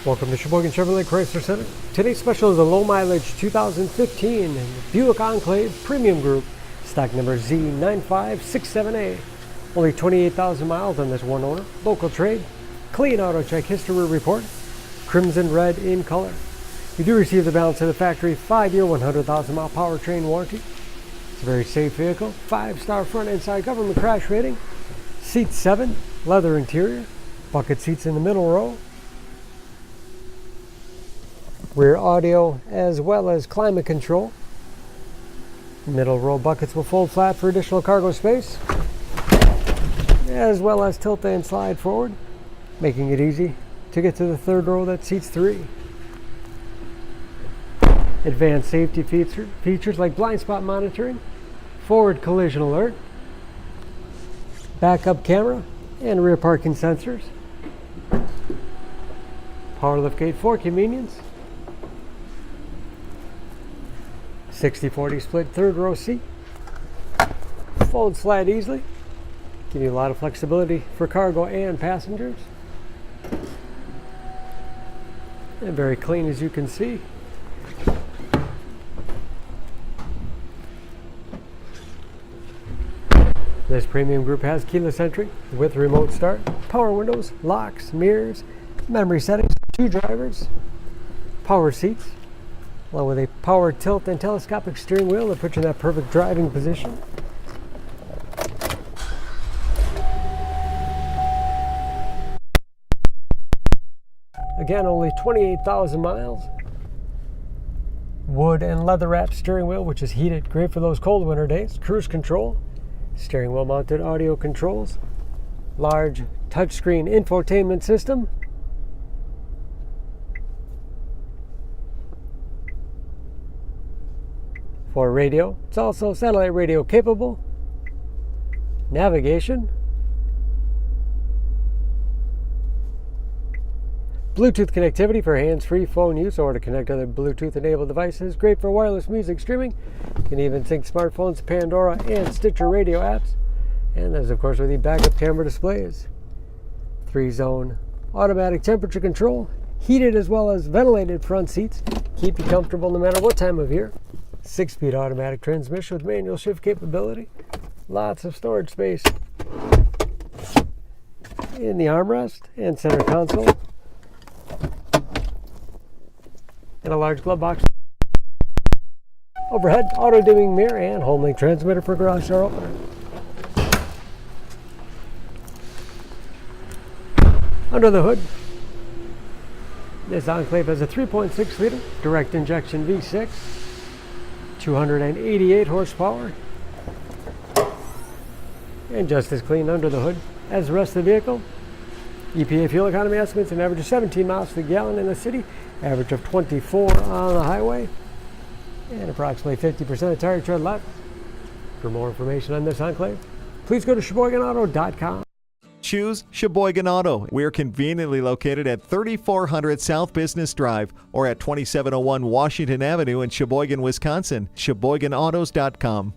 Welcome to Sheboygan Chevrolet Chrysler Center. Today's special is a low mileage 2015 Buick Enclave Premium Group, stock number Z9567A. Only 28,000 miles on this one owner. Local trade, clean auto check history report, crimson red in color. You do receive the balance of the factory 5-year 100,000 mile powertrain warranty. It's a very safe vehicle. 5-star front and side government crash rating. Seat 7, leather interior, bucket seats in the middle row. Rear audio as well as climate control. Middle row buckets will fold flat for additional cargo space, as well as tilt and slide forward, making it easy to get to the third row that seats 3. Advanced safety features like blind spot monitoring, forward collision alert, backup camera, and rear parking sensors. Power liftgate for convenience. 60/40 split third row seat. Folds flat easily. Give you a lot of flexibility for cargo and passengers. And very clean, as you can see. This premium group has keyless entry with remote start, power windows, locks, mirrors, memory settings, 2 drivers, power seats, along with a power tilt and telescopic steering wheel that puts you in that perfect driving position. Again, only 28,000 miles. Wood and leather wrapped steering wheel, which is heated, great for those cold winter days. Cruise control, steering wheel mounted audio controls, large touchscreen infotainment system, for radio. It's also satellite radio capable, navigation, Bluetooth connectivity for hands-free phone use or to connect other Bluetooth-enabled devices. Great for wireless music streaming. You can even sync smartphones, Pandora, and Stitcher radio apps. And there's, of course, with the backup camera displays. 3-zone automatic temperature control, heated as well as ventilated front seats. Keep you comfortable no matter what time of year. 6-speed automatic transmission with manual shift capability. Lots of storage space in the armrest and center console. And a large glove box. Overhead, auto-dimming mirror and home-link transmitter for garage door opener. Under the hood, this Enclave has a 3.6-liter direct injection V6, 288 horsepower, and just as clean under the hood as the rest of the vehicle. EPA fuel economy estimates an average of 17 miles per gallon in the city, average of 24 on the highway, and approximately 50% of tire tread left. For more information on this Enclave, please go to SheboyganAuto.com. Choose Sheboygan Auto. We're conveniently located at 3400 South Business Drive or at 2701 Washington Avenue in Sheboygan, Wisconsin. SheboyganAutos.com.